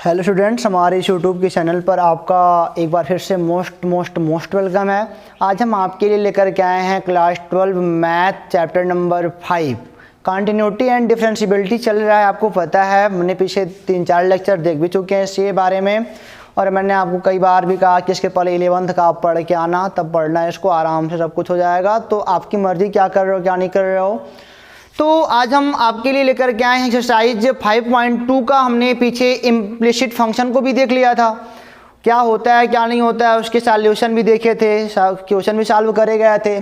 Hello students, हमारे इस YouTube के चैनल पर आपका एक बार फिर से मोस्ट वेलकम है। आज हम आपके लिए लेकर के आए हैं class 12 math chapter number 5 continuity and differentiability चल रहा है। आपको पता है, मैंने पीछे 3-4 लेक्चर देख भी चुके हैं इसके बारे में, और मैंने आपको कई बार भी कहा कि इसके पहले 11th का आप पढ़ के आना, तब पढ़ना है इसको, आराम से सब कुछ हो जाएगा। तो आपकी मर्ज़ी क्या कर रहे हो क्या नहीं कर रहे हो। तो आज हम आपके लिए लेकर के आए हैं एक्सरसाइज 5.2 का। हमने पीछे इम्प्लिसिट फंक्शन को भी देख लिया था, क्या होता है क्या नहीं होता है, उसके सॉल्यूशन भी देखे थे, क्वेश्चन भी सॉल्व करे गए थे।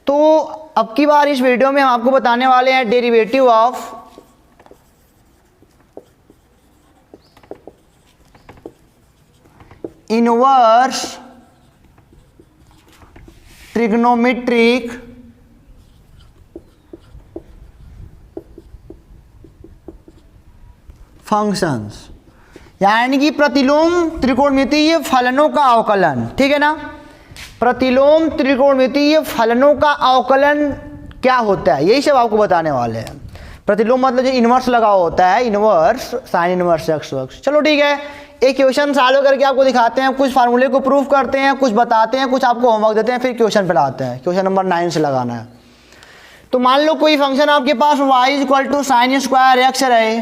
तो अब की बार इस वीडियो में हम आपको बताने वाले हैं derivative of inverse trigonometric functions, यानी कि प्रतिलोम त्रिकोणमितीय फलनों का अवकलन। ठीक है ना, प्रतिलोम त्रिकोणमितीय फलनों का अवकलन क्या होता है, यही सब आपको बताने वाले हैं। प्रतिलोम मतलब जो इनवर्स लगा होता है, inverse sine inverse x works. चलो ठीक है, एक क्वेश्चन सॉल्व करके आपको दिखाते हैं, कुछ फार्मूले को प्रूफ करते हैं, कुछ बताते हैं, कुछ आपको होमवर्क देते हैं, फिर क्वेश्चन पे लाते हैं। क्वेश्चन नंबर 9 से लगाना है। तो मान लो कोई फंक्शन आपके पास y = साइन स्क्वायर एक्स रहे,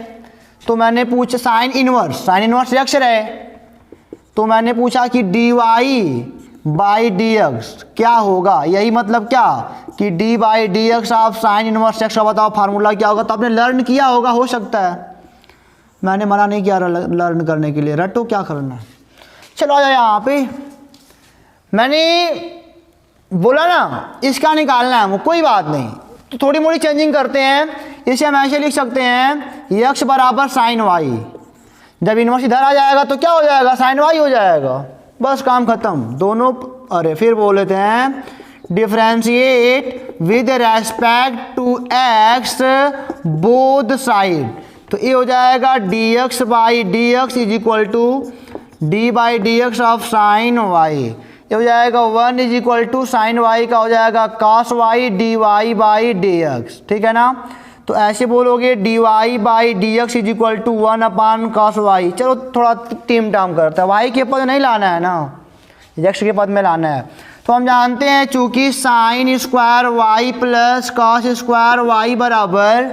तो मैंने पूछा साइन इनवर्स एक्स रहे, तो मैंने पूछा कि dy/dx क्या होगा। यही मतलब क्या कि d/dx of sine inverse X का बताओ फार्मूला क्या होगा। तो आपने लर्न किया होगा, हो सकता है, मैंने मना नहीं किया लर्न करने के लिए, रटो क्या करना है। चलो आ जाओ यहाँ पे, मैंने बोला ना इसका निकालना है, कोई बात नहीं, तो थोड़ी मोड़ी चेंजिंग करते हैं। इसे हम ऐसे लिख सकते हैं x = साइन वाई। जब इनवर्स इधर आ जाएगा तो क्या हो जाएगा, साइन वाई हो जाएगा, बस काम खत्म दोनों। अरे फिर बोल लेते हैं differentiate with respect to x both side. तो ये हो जाएगा dx/dx = d/dx of sine Y. ये हो जाएगा 1 = साइन वाई का हो जाएगा cos y dy/dx। ठीक है ना, तो ऐसे बोलोगे dy/dx = 1/cos y। चलो थोड़ा टीम टाम करता है, y के पद नहीं लाना है ना, x के पद में लाना है। तो हम जानते हैं चूंकि sign square y plus cos square y बराबर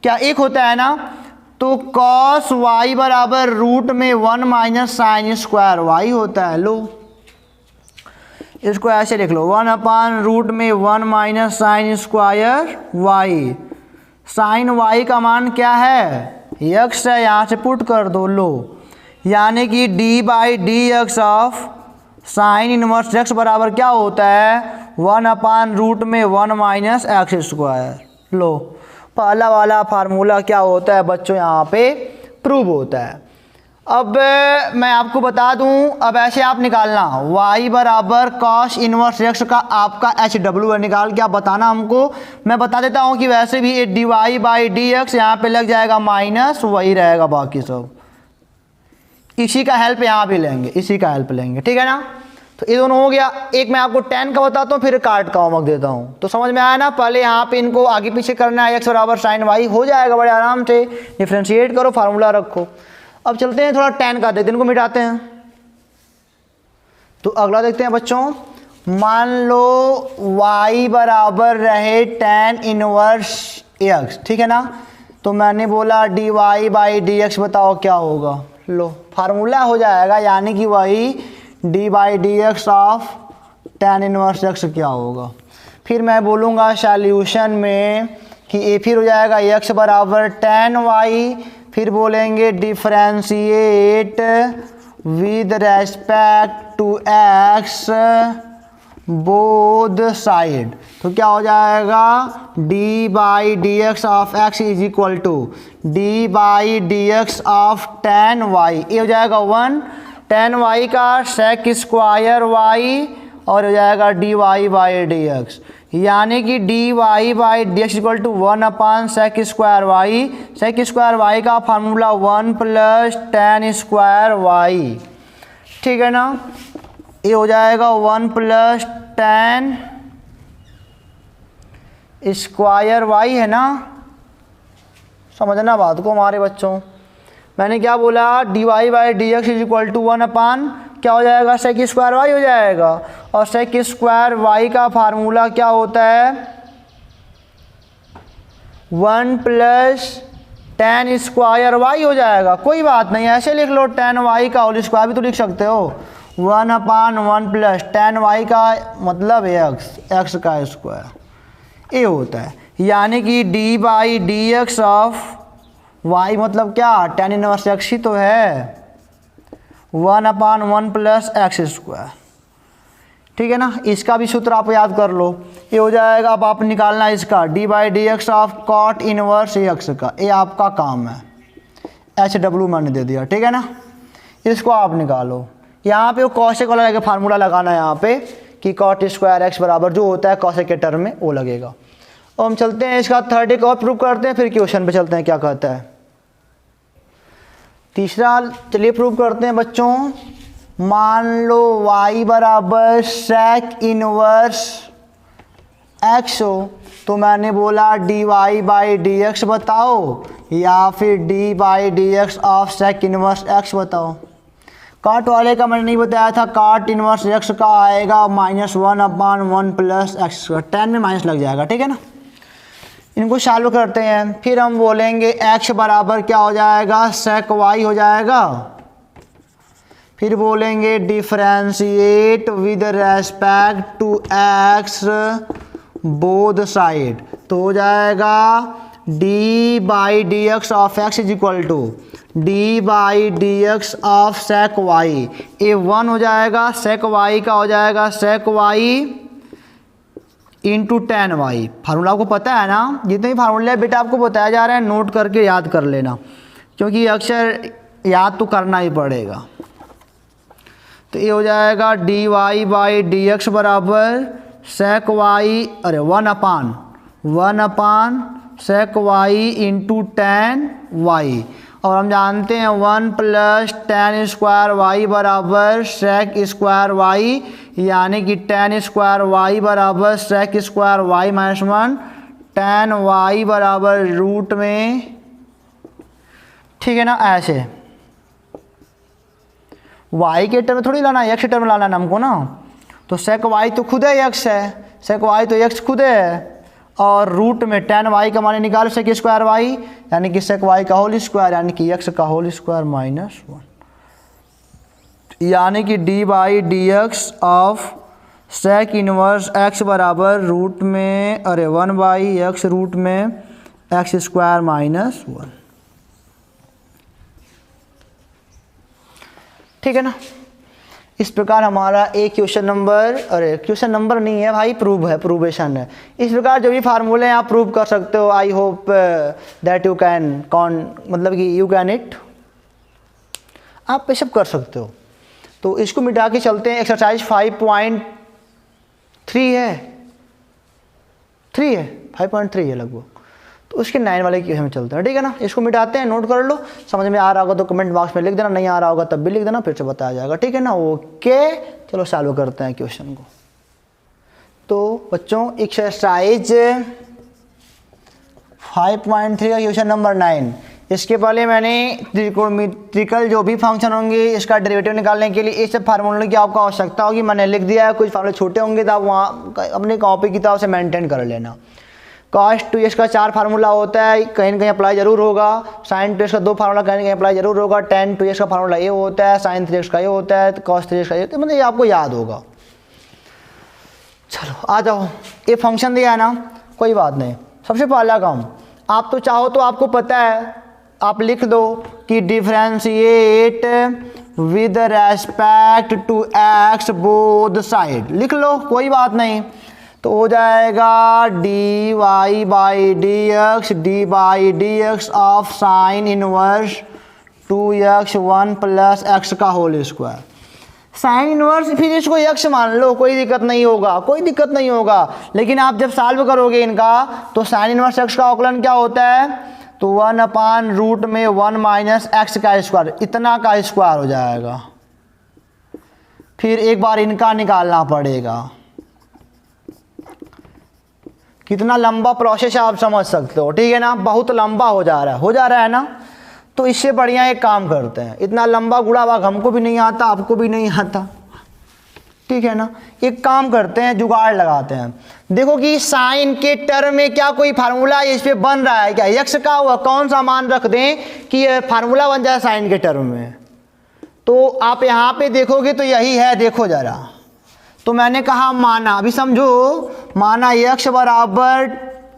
क्या एक होता है ना, तो cos y बराबर √1 - साइन स्क्वायर y होता है। लो इसको ऐसे लिख लो, 1/√1 - sine square y। Sine y का मान क्या है, x है, यहाँ से पुट कर दो। लो यानी कि d/dx of sine inverse x बराबर क्या होता है, 1/√1 - एक्स स्क्वायर। लो पहला वाला फार्मूला क्या होता है बच्चों, यहाँ पे प्रूव होता है। अब मैं आपको बता दूं, अब ऐसे आप निकालना y बराबर cos इनवर्स x का आपका HW है, निकाल के आप बताना हमको। मैं बता देता हूं कि वैसे भी dy/dx यहाँ पे लग जाएगा माइनस, वही रहेगा बाकी सब। इसी का हेल्प यहाँ भी लेंगे, इसी का हेल्प लेंगे, ठीक है ना। तो ये दोनों हो गया। एक मैं आपको tan का बताता हूँ, फिर कार्ड का होमवर्क देता हूँ, तो समझ में आया ना। पहले यहाँ पे इनको आगे पीछे करना है, x बराबर साइन वाई हो जाएगा बड़े आराम से, डिफ्रेंशिएट करो, फार्मूला रखो। अब चलते हैं थोड़ा tan का देखते हैं, इनको मिटाते हैं। तो अगला देखते हैं बच्चों, मान लो y बराबर रहे tan इनवर्स x, ठीक है ना। तो मैंने बोला dy/dx बताओ क्या होगा। लो फार्मूला हो जाएगा, यानी कि वही d/dx of tan inverse x क्या होगा। फिर मैं बोलूँगा सॉल्यूशन में कि ये फिर हो जाएगा x बराबर tan y, फिर बोलेंगे differentiate with respect to x both side. तो क्या हो जाएगा d/dx of x = d/dx of tan y। ये हो जाएगा 1 tan y का sec स्क्वायर y, और हो जाएगा dy/dx, यानी कि dy/dx = 1/sec square y। sec square y का फार्मूला 1 + tan स्क्वायर y। ठीक है ना, ये हो जाएगा 1 + tan स्क्वायर y है ना, समझना बात को हमारे बच्चों। मैंने क्या बोला, D Y by D X is equal to 1 upon क्या हो जाएगा, सेक स्क्वायर वाई हो जाएगा। और सेक स्क्वायर वाई का फार्मूला क्या होता है, 1 प्लस टेन स्क्वायर वाई हो जाएगा। कोई बात नहीं, ऐसे लिख लो, टेन वाई का होल स्क्वायर भी तो लिख सकते हो। 1 अपान 1 प्लस टेन वाई का मतलब एक्स का स्क्वायर, ये होता है। यानी कि D by D x of Y मतलब क्या, टेन इनवर्स एक्स ही तो है, 1 अपान 1 प्लस एक्स स्क्वायर। ठीक है ना, इसका भी सूत्र आप याद कर लो, ये हो जाएगा। अब आप निकालना इसका D by D x of cot inverse X का, ये आपका काम है, एच डब्ल्यू मैंने दे दिया। ठीक है ना, इसको आप निकालो। यहाँ पे वो कॉसेक वाला लगे फार्मूला लगाना है यहाँ पे कि कॉट स्क्वायर एक्स बराबर जो होता है कॉसेक के टर्म में वो लगेगा। और हम चलते हैं इसका थर्ड एक और प्रूव करते हैं, फिर क्वेश्चन पे चलते हैं क्या कहता है। तीसरा चलिए प्रूव करते हैं बच्चों। मान लो y बराबर सेक इनवर्स x हो, तो मैंने बोला D Y by D x बताओ या फिर d by D x of sec inverse x बताओ। काट वाले का मैंने नहीं बताया था, काट इनवर्स x का आएगा -1 अपान 1 प्लस एक्स, 10 में माइनस लग जाएगा। ठीक है ना, इनको सॉल्व करते हैं। फिर हम बोलेंगे x बराबर क्या हो जाएगा, सेक y हो जाएगा। फिर बोलेंगे differentiate with respect to x both side, तो हो जाएगा d by D x of x is equal to d by D x of sec y. ये 1 हो जाएगा, सेक वाई का हो जाएगा sec Y into ten y. Formula आपको पता है ना, जितने भी फार्मूले बेटा आपको बताया जा रहा है नोट करके याद कर लेना, क्योंकि अक्सर याद तो करना ही पड़ेगा। तो ये हो जाएगा D Y by D x बराबर सेक वाई, अरे 1 upon sec Y into ten Y. और हम जानते हैं 1 प्लस टेन स्क्वायर वाई बराबर सेक स्क्वायर वाई, यानी कि टेन स्क्वायर वाई बराबर sec square y minus 1, tan y बराबर रूट में। ठीक है ना, ऐसे y के टर्म में थोड़ी लाना है, x के टर्म में लाना है हमको ना। तो सेक y तो खुद है x है, सेक y तो x खुद है, और रूट में टेन वाई का माने निकालो सेक स्क्वायर वाई, यानी कि सेक वाई का होल स्क्वायर, यानी कि x का होल स्क्वायर -1, यानी कि D by D x of sec inverse x बराबर रूट में, अरे 1 बाई एक्स रूट में एक्स स्क्वायर -1। ठीक है ना, इस प्रकार हमारा एक क्वेश्चन नंबर, अरे क्वेश्चन नंबर नहीं है भाई, प्रूव है, प्रूवेशन है। इस प्रकार जो भी फार्मूले आप प्रूव कर सकते हो। I hope that you can मतलब कि यू कैन इट, आप ये सब कर सकते हो। तो इसको मिटा के चलते हैं। एक्सरसाइज 5.3 है, 5.3 है लगभग, तो उसके 9 वाले की हम चलते हैं। ठीक है ना, इसको मिटाते हैं, नोट कर लो। समझ में आ रहा होगा तो कमेंट बॉक्स में लिख देना, नहीं आ रहा होगा तब भी लिख देना, फिर से बताया जाएगा। ठीक है ना, ओके चलो सॉल्व करते हैं क्वेश्चन को। तो बच्चों एक्सरसाइज 5.3 का क्वेश्चन नंबर 9। इसके पहले मैंने त्रिकोणमितिकल जो भी फंक्शन होंगे इसका डेरिवेटिव निकालने के लिए इस फार्मूले की आपको आवश्यकता होगी। मैंने लिख दिया है, कुछ फार्मूले छोटे होंगे तो आप वहाँ अपने कॉपी किताब से मेंटेन कर लेना। cos 2x का 4 फार्मूला होता है, कहीं ना कहीं अप्लाई जरूर होगा। sin 2x का 2 फार्मूला कहीं ना कहीं अप्लाई जरूर होगा। tan 2x का फार्मूला ये होता है, sin 3x का ये होता है, cos 3x का ये होता है, मतलब ये आपको याद होगा। चलो आ जाओ, ये फंक्शन दिया है ना, कोई बात नहीं। सबसे पहला काम, आप तो चाहो तो आपको पता है, आप लिख दो कि differentiate with respect to x both side, लिख लो, कोई बात नहीं। तो हो जाएगा D Y by D x of sine inverse 2x 1 plus x का होल स्क्वायर। साइन इनवर्स फिर इसको x मान लो, कोई दिक्कत नहीं होगा, लेकिन आप जब सॉल्व करोगे इनका तो साइन इनवर्स x का अवकलन क्या होता है, तो 1 अपान रूट में 1 माइनस एक्स का स्क्वायर, इतना का स्क्वायर हो जाएगा। फिर एक बार इनका निकालना पड़ेगा। कितना लंबा प्रोसेस आप समझ सकते हो, ठीक है ना, बहुत लंबा हो जा रहा है ना। तो इससे बढ़िया एक काम करते हैं, इतना लंबा गुणा भाग हमको भी नहीं आता, आपको भी नहीं आता, ठीक है ना। एक काम करते हैं, जुगाड़ लगाते हैं। देखो कि साइन के टर्म में क्या कोई फार्मूला इस पे बन रहा है क्या? यक्स का हुआ कौन सा मान रख दें कि ये फार्मूला बन जाए साइन के टर्म में? तो आप यहाँ पे देखोगे तो यही है, देखो जरा। तो मैंने कहा माना, अभी समझो, माना यक्स बराबर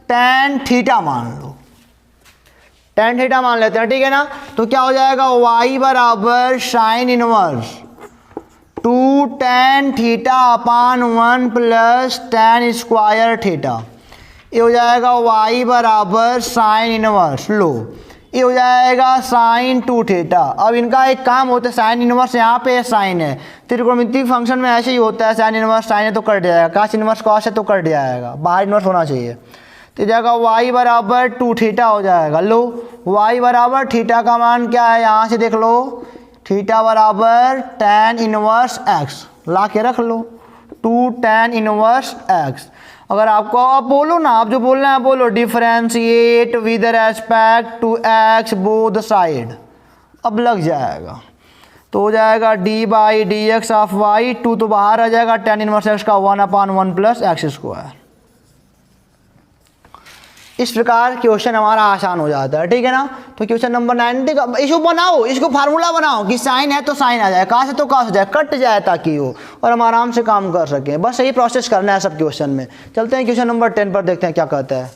tan थीटा मान लो, tan थीटा मान लेते हैं, ठीक है ना। तो क्या हो जाएगा, y बराबर sign inverse 2 tan theta upon 1 plus tan square theta. ये हो जाएगा y बराबर साइन इनवर्स, लो ये हो जाएगा साइन 2 थीटा। अब इनका एक काम होता है, साइन इनवर्स यहाँ पे साइन है, त्रिकोणमितीय फंक्शन में ऐसे ही होता है, साइन इनवर्स साइन है तो कट जाएगा, काश इनवर्स कॉस है तो कट जाएगा, बाहर इनवर्स होना चाहिए। तो जाएगा y बराबर 2 थीटा हो जाएगा। लो y बराबर थीटा का मान क्या है, यहाँ से देख लो, थीटा बराबर tan इनवर्स x, ला के रख लो 2 tan इनवर्स x। अगर आपको, आप बोलो ना, आप जो बोलना है बोलो, differentiate with respect to x both side, अब लग जाएगा। तो हो जाएगा d by D x of y, 2 तो बाहर आ जाएगा, tan इनवर्स x का 1/1 प्लस एक्स स्क्वायर। इस प्रकार क्वेश्चन हमारा आसान हो जाता है, ठीक है ना। तो क्वेश्चन नंबर 90 का इसको बनाओ, इसको फार्मूला बनाओ कि साइन है तो साइन आ जाए, कहाँ से तो कहाँ हो जाए, कट जाए ताकि हो, और हम आराम से काम कर सकें। बस यही प्रोसेस करना है सब क्वेश्चन में। चलते हैं क्वेश्चन नंबर 10 पर, देखते हैं क्या कहता है।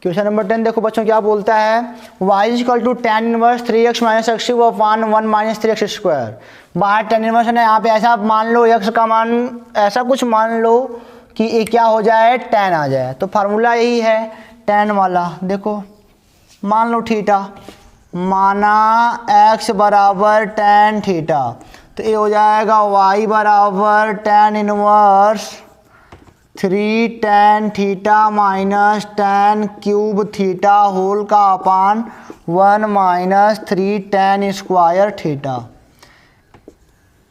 क्वेश्चन नंबर 10 देखो बच्चों क्या बोलता है, y = tan inverse 3x - x अपान 1 - 3x स्क्वायर। बाहर tan इनवर्स है, यहाँ पे ऐसा मान लो x का मान ऐसा कुछ मान लो कि ये क्या हो जाए, tan आ जाए। तो फार्मूला यही है tan वाला, देखो मान लो थीटा, माना x बराबर tan थीटा, तो ये हो जाएगा y बराबर tan inverse 3 tan theta minus tan cube theta whole का अपान 1 - 3 tan स्क्वायर थीटा।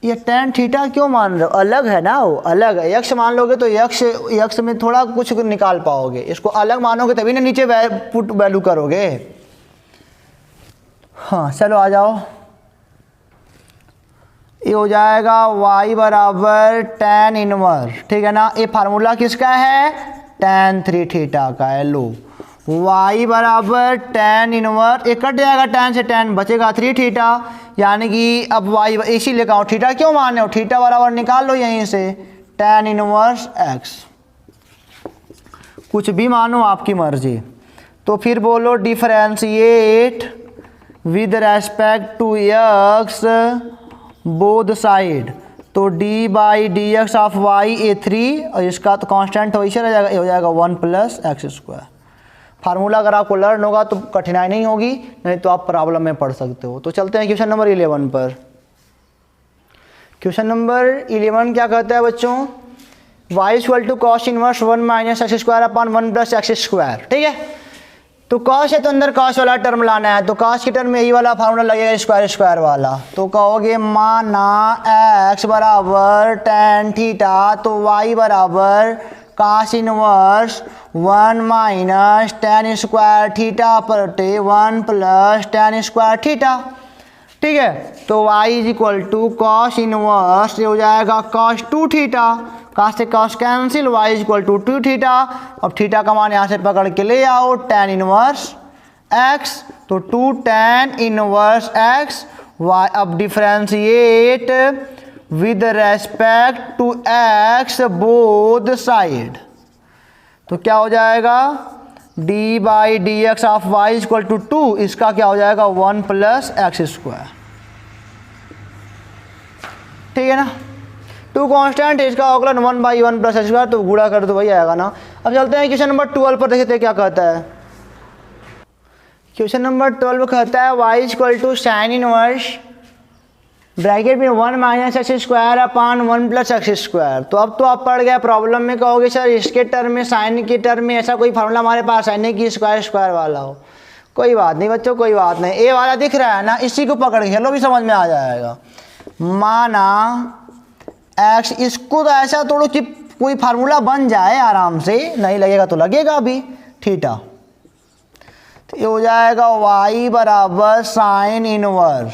ये tan थीटा क्यों मान रहे हो, अलग है ना, वो अलग है। यक्स मान लोगे तो यक्स में थोड़ा कुछ निकाल पाओगे, इसको अलग मानोगे तभी ना नीचे पुट वैल्यू करोगे। हाँ चलो आ जाओ, ये हो जाएगा y बराबर tan इनवर्स, ठीक है ना। ये फार्मूला किसका है, tan 3 थीटा का है। लो y बराबर tan इनवर्स, एक कट जाएगा tan से, tan बचेगा 3 थीटा, यानी कि अब y इसी लेकर आओ, थीटा क्यों मान रहे हो, थीटा बराबर निकाल लो यहीं से tan इनवर्स x, कुछ भी मानो आपकी मर्जी। तो फिर बोलो differentiate with respect to x both side, तो d by D x of Y ए 3, और इसका तो कांस्टेंट हो रह जाएगा, ये हो जाएगा 1 प्लस एक्स स्क्वायर। फार्मूला अगर आपको लर्न होगा तो कठिनाई नहीं होगी, नहीं तो आप प्रॉब्लम में पढ़ सकते हो। तो चलते हैं क्वेश्चन नंबर 11 पर। क्वेश्चन नंबर 11 क्या कहता है बच्चों, y = cos inverse 1 - x square upon 1 plus x square, ठीक है। तो cos है तो अंदर cos वाला टर्म लाना है, तो cos की टर्म में यही वाला फार्मूला लगेगा, स्क्वायर वाला। तो कहोगे माना x बराबर tan थीटा, तो y बराबर cos inverse 1 - tan square theta बटे 1 प्लस tan स्क्वायर थीटा, ठीक है। तो y = cos इनवर्स, ये हो जाएगा cos 2 थीटा, cos से cos कैंसिल, y = 2 थीटा। अब थीटा का मान यहाँ से पकड़ के ले आओ tan इनवर्स x, तो 2 tan इनवर्स x y। अब differentiate with respect to x both side, तो क्या हो जाएगा d by D x of y = 2, इसका क्या हो जाएगा 1 प्लस एक्स स्क्वायर, ठीक है ना। 2 कांस्टेंट, इसका अवकलन 1/1 प्लस एक्स स्क्वायर, तो गुणा कर दो वही आएगा ना। अब चलते हैं क्वेश्चन नंबर 12 पर, देखते हैं क्या कहता है। क्वेश्चन नंबर 12 कहता है y = साइन इनवर्स ब्रैकेट में 1 - x square upon 1 plus x square. तो अब तो आप पढ़ गए, प्रॉब्लम में कहोगे सर इसके टर्म में, साइन के टर्म में ऐसा कोई फार्मूला हमारे पास है नहीं कि स्क्वायर वाला हो। कोई बात नहीं बच्चों, कोई बात नहीं, ए वाला दिख रहा है ना, इसी को पकड़ के चलो भी समझ में आ जाएगा। माना एक्स, इसको तो ऐसा तोड़ो कि कोई फार्मूला बन जाए आराम से, नहीं लगेगा तो लगेगा अभी, थीटा तो ये हो जाएगा y बराबर sine inverse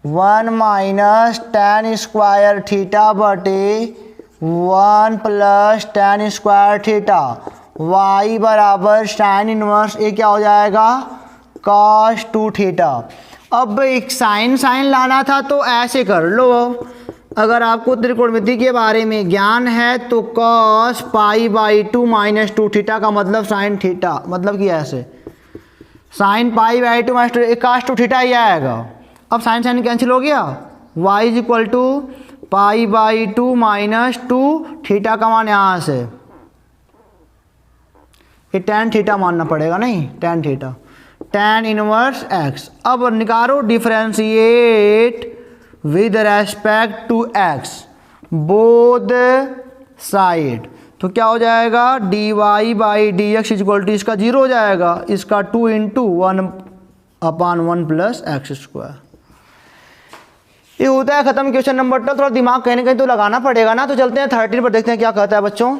1 minus ten square theta बटे 1 plus tan square theta, y बराबर साइन इनवर्स ये क्या हो जाएगा cos 2 थीटा। अब एक साइन लाना था तो ऐसे कर लो, अगर आपको त्रिकोणमिति के बारे में ज्ञान है तो cos pi by 2 minus 2 theta का मतलब साइन थीटा, मतलब कि ऐसे sine pi by 2 minus 2 cos 2 theta ही आएगा। अब साइन कैंसिल हो गया, y is equal to pi by 2 minus 2 theta का मान यहाँ से ये टेन थीटा मानना पड़ेगा, नहीं tan theta, tan inverse x। अब निकालो differentiate with respect to x both side, तो क्या हो जाएगा dy by D x is equal to इसका 0 हो जाएगा, इसका 2 इंटू 1/1 प्लस एक्स स्क्वायर। ये होता है खत्म क्वेश्चन नंबर 12। थोड़ा दिमाग कहीं ना कहीं तो लगाना पड़ेगा ना। तो चलते हैं 13 पर, देखते हैं क्या कहता है बच्चों।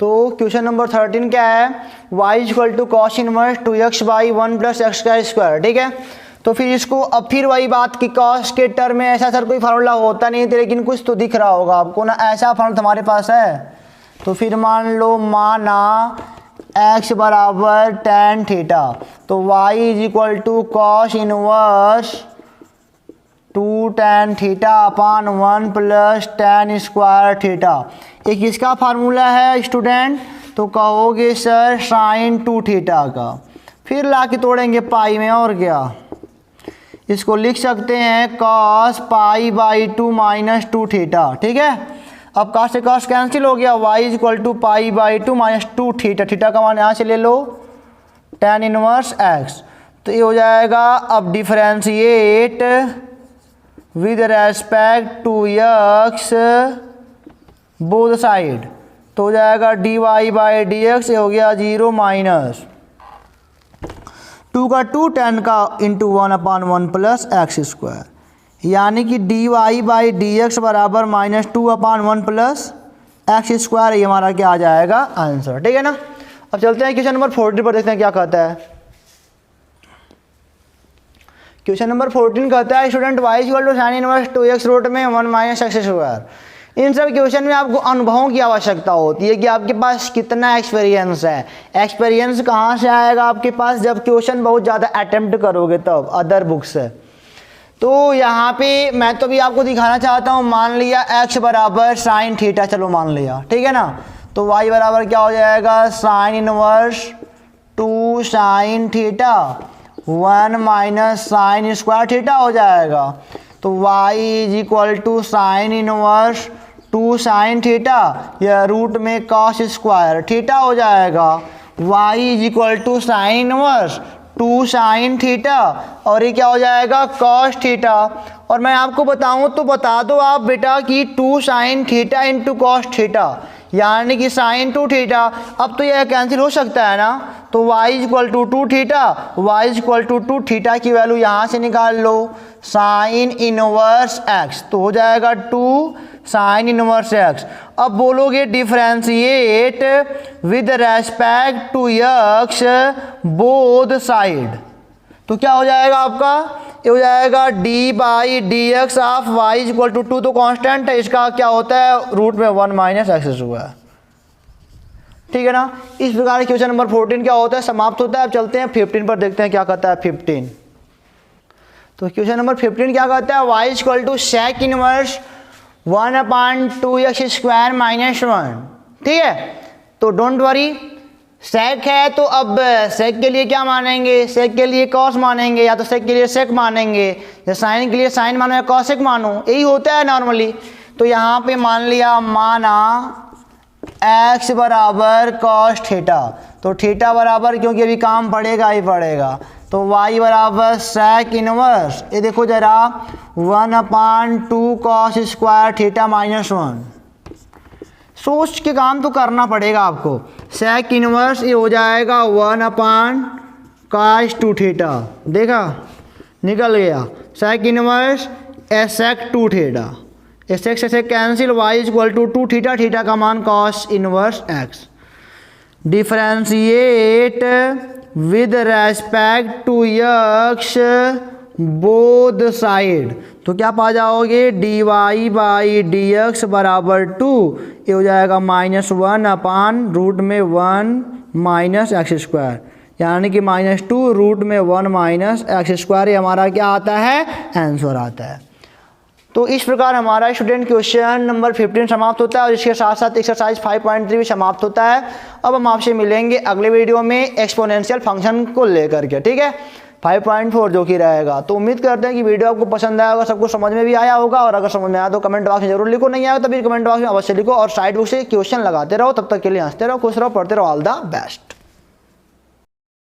तो क्वेश्चन नंबर 13 क्या है, y equal to cos inverse 2x by 1 plus x का स्क्वायर, ठीक है। तो फिर इसको अब फिर वही बात कि कॉस के टर्म में ऐसा सर कोई फार्मूला होता नहीं थे, लेकिन कुछ तो दिख रहा होगा आपको ना, ऐसा फार्मूला तुम्हारे पास है। तो फिर मान लो माना x बराबर टेन थीटा, तो y is equal to cos inverse 2 tan theta upon 1 plus tan square theta. एक इसका फार्मूला है स्टूडेंट, तो कहोगे सर साइन 2 थीटा का, फिर ला के तोड़ेंगे पाई में, और क्या इसको लिख सकते हैं cos pi by 2 minus 2 theta, ठीक है। अब कॉस से कॉस कैंसिल हो गया, y is equal to pi by 2 minus 2 theta, theta का मान यहाँ से ले लो टेन इनवर्स x। तो ये हो जाएगा अब differentiate with respect to x both side, तो हो जाएगा dy बाई डी एक्स, ये हो गया 0 माइनस 2 का 2 10 का इंटू 1/1 प्लस एक्स स्क्वायर, यानी कि dy बाई डी एक्स बराबर माइनस 2/1 प्लस एक्स स्क्वायर, ये हमारा क्या आ जाएगा आंसर, ठीक है ना। अब चलते हैं क्वेश्चन नंबर 14 पर, देखते हैं क्या कहता है। क्वेश्चन नंबर 14 कहता है student y equal to sine inverse 2x root में 1 माइनस एक्स स्क्वायर। इन सब क्वेश्चन में आपको अनुभवों की आवश्यकता होती है कि आपके पास कितना एक्सपीरियंस है। एक्सपीरियंस कहाँ से आएगा आपके पास, जब क्वेश्चन बहुत ज़्यादा अटेम्प्ट करोगे तब अदर बुक से। तो यहाँ पे मैं तो भी आपको दिखाना चाहता हूँ, मान लिया x बराबर साइन थीटा, चलो मान लिया, ठीक है ना। तो y बराबर क्या हो जाएगा sine inverse 2 sine theta 1 minus sine square theta हो जाएगा। तो y is equal to sine inverse 2 sine theta, या रूट में कॉस स्क्वायर थीटा हो जाएगा। y is equal to sine inverse 2 sine theta, और ये क्या हो जाएगा कॉस थीटा। और मैं आपको बताऊं तो बता दो आप बेटा कि 2 sine theta into cos theta, यानी कि साइन 2 थीटा। अब तो यह कैंसिल हो सकता है ना, तो y is equal to 2 theta, y is equal to 2 theta की वैल्यू यहाँ से निकाल लो साइन इनवर्स x, तो हो जाएगा 2 साइन इनवर्स x। अब बोलोगे differentiate with respect to x both side, तो क्या हो जाएगा आपका, ये हो जाएगा d by D x of y is equal to 2, तो कांस्टेंट है, इसका क्या होता है रूट में 1 माइनस एक्स हुआ, ठीक है ना। इस प्रकार क्वेश्चन नंबर 14 क्या होता है समाप्त होता है। अब चलते हैं 15 पर, देखते हैं क्या कहता है 15। तो क्वेश्चन नंबर 15 क्या कहता है, y is equal to sec inverse 1/2x square minus 1, ठीक है। तो डोंट वरी, सेक है तो अब सेक के लिए क्या मानेंगे, सेक के लिए कॉस मानेंगे, या तो सेक के लिए सेक मानेंगे, या साइन के लिए साइन मानो या कॉसेक मानो, यही होता है नॉर्मली। तो यहाँ पे मान लिया माना x बराबर कॉस थीटा, तो थीटा बराबर, क्योंकि अभी काम पड़ेगा ही पड़ेगा, तो y बराबर सेक इनवर्स, ये देखो जरा 1/2 कॉस स्क्वायर थीटा माइनस 1। सोच के काम तो करना पड़ेगा आपको। सेक इनवर्स ये हो जाएगा 1/cos 2 थीटा, देखा निकल गया। सेक इनवर्स सेक 2 थीटा, सेक से cancel, y is equal to 2 theta, theta का मान cos inverse x। Differentiate with respect to x both side. तो क्या पा जाओगे, d Y by D x बराबर 2, ये हो जाएगा -1 अपान रूट में 1 माइनस एक्स स्क्वायर, यानी कि -2 रूट में 1 माइनस एक्स स्क्वायर। ये हमारा क्या आता है, आंसर आता है। तो इस प्रकार हमारा स्टूडेंट क्वेश्चन नंबर 15 समाप्त होता है और इसके साथ साथ एक्सरसाइज 5.3 भी समाप्त होता है। अब हम आपसे मिलेंगे अगले वीडियो में एक्सपोनेंशियल फंक्शन को लेकर के, ठीक है, 5.4 जो कि रहेगा। तो उम्मीद करते हैं कि वीडियो आपको पसंद आया होगा, सब कुछ समझ में भी आया होगा, और अगर समझ में आया तो कमेंट बॉक्स में जरूर लिखो, नहीं आया तो भी कमेंट बॉक्स में अवश्य लिखो, और साइड बुक से क्वेश्चन लगाते रहो। तब तक के लिए हंसते रहो, खुश रहो, पढ़ते रहो। All the best.